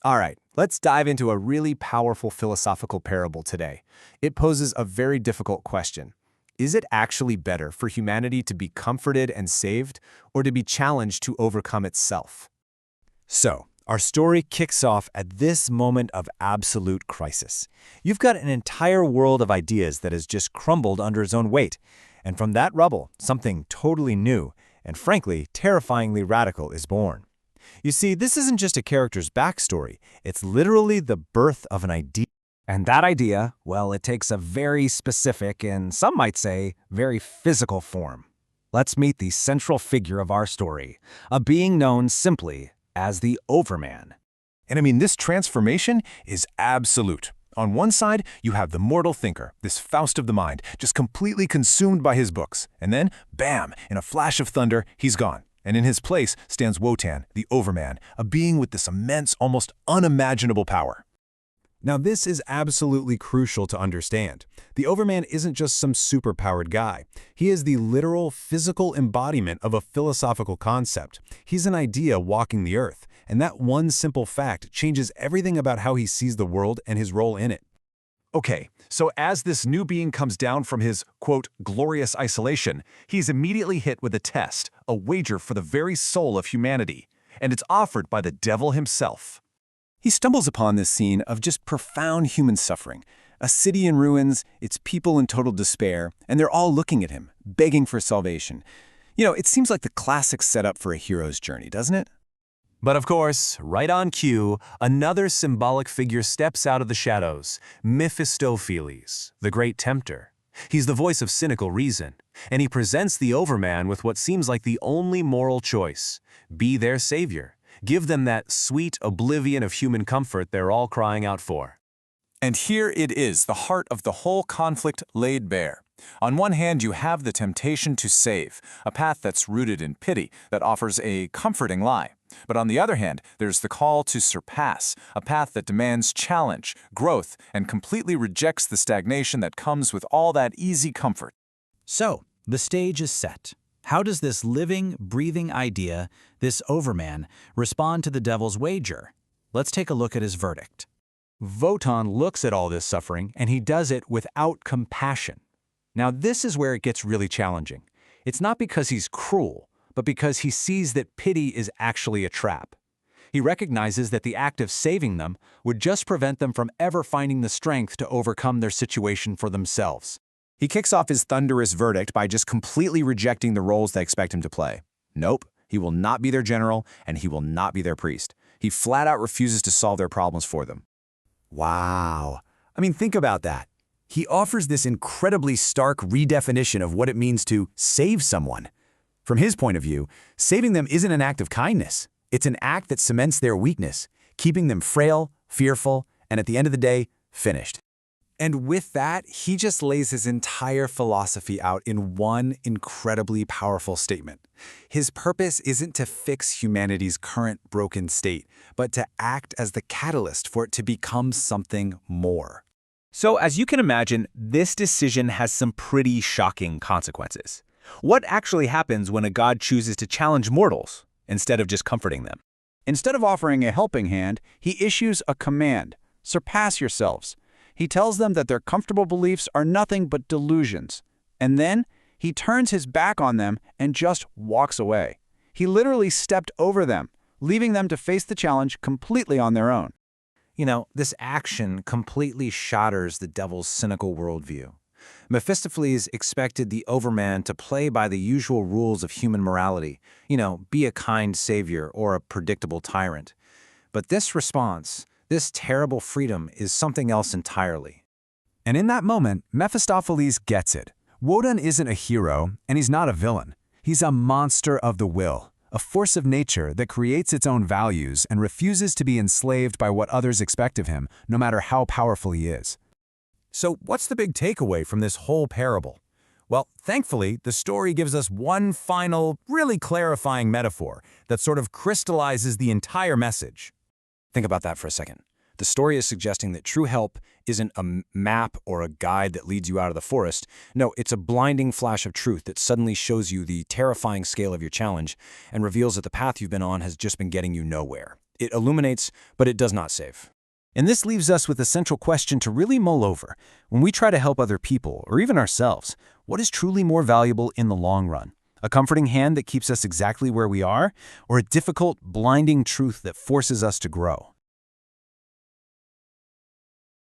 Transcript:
All right, let's dive into a really powerful philosophical parable today. It poses a very difficult question. Is it actually better for humanity to be comforted and saved, or to be challenged to overcome itself? So, our story kicks off at this moment of absolute crisis. You've got an entire world of ideas that has just crumbled under its own weight. And from that rubble, something totally new and frankly terrifyingly radical is born. You see, this isn't just a character's backstory, it's literally the birth of an idea. And that idea, well, it takes a very specific and some might say very physical form. Let's meet the central figure of our story, a being known simply as the Overman. And I mean, this transformation is absolute. On one side, you have the mortal thinker, this Faust of the mind, just completely consumed by his books. And then, bam, in a flash of thunder, he's gone. And in his place stands Wotan, the Overman, a being with this immense, almost unimaginable power. Now, this is absolutely crucial to understand. The Overman isn't just some superpowered guy. He is the literal physical embodiment of a philosophical concept. He's an idea walking the earth, and that one simple fact changes everything about how he sees the world and his role in it. Okay, so as this new being comes down from his, quote, glorious isolation, he's immediately hit with a test, a wager for the very soul of humanity, and it's offered by the devil himself. He stumbles upon this scene of just profound human suffering. A city in ruins, its people in total despair, and they're all looking at him, begging for salvation. You know, it seems like the classic setup for a hero's journey, doesn't it? But of course, right on cue, another symbolic figure steps out of the shadows, Mephistopheles, the great tempter. He's the voice of cynical reason, and he presents the Overman with what seems like the only moral choice: be their savior. Give them that sweet oblivion of human comfort they're all crying out for. And here it is, the heart of the whole conflict laid bare. On one hand, you have the temptation to save, a path that's rooted in pity, that offers a comforting lie. But on the other hand, there's the call to surpass, a path that demands challenge, growth, and completely rejects the stagnation that comes with all that easy comfort. So, the stage is set. How does this living, breathing idea, this Overman, respond to the devil's wager? Let's take a look at his verdict. Wotan looks at all this suffering, and he does it without compassion. Now, this is where it gets really challenging. It's not because he's cruel, but because he sees that pity is actually a trap. He recognizes that the act of saving them would just prevent them from ever finding the strength to overcome their situation for themselves. He kicks off his thunderous verdict by just completely rejecting the roles they expect him to play. Nope, he will not be their general, and he will not be their priest. He flat out refuses to solve their problems for them. Wow. I mean, think about that. He offers this incredibly stark redefinition of what it means to save someone. From his point of view, saving them isn't an act of kindness. It's an act that cements their weakness, keeping them frail, fearful, and at the end of the day, finished. And with that, he just lays his entire philosophy out in one incredibly powerful statement. His purpose isn't to fix humanity's current broken state, but to act as the catalyst for it to become something more. So, as you can imagine, this decision has some pretty shocking consequences. What actually happens when a god chooses to challenge mortals instead of just comforting them? Instead of offering a helping hand, he issues a command: surpass yourselves. He tells them that their comfortable beliefs are nothing but delusions. And then he turns his back on them and just walks away. He literally stepped over them, leaving them to face the challenge completely on their own. You know, this action completely shatters the devil's cynical worldview. Mephistopheles expected the Overman to play by the usual rules of human morality, be a kind savior or a predictable tyrant. But this response, this terrible freedom, is something else entirely. And in that moment, Mephistopheles gets it. Wotan isn't a hero, and he's not a villain. He's a monster of the will, a force of nature that creates its own values and refuses to be enslaved by what others expect of him, no matter how powerful he is. So what's the big takeaway from this whole parable? Well, thankfully, the story gives us one final, really clarifying metaphor that sort of crystallizes the entire message. Think about that for a second. The story is suggesting that true help isn't a map or a guide that leads you out of the forest. No, it's a blinding flash of truth that suddenly shows you the terrifying scale of your challenge and reveals that the path you've been on has just been getting you nowhere. It illuminates, but it does not save. And this leaves us with a central question to really mull over. When we try to help other people, or even ourselves, what is truly more valuable in the long run? A comforting hand that keeps us exactly where we are, or a difficult, blinding truth that forces us to grow?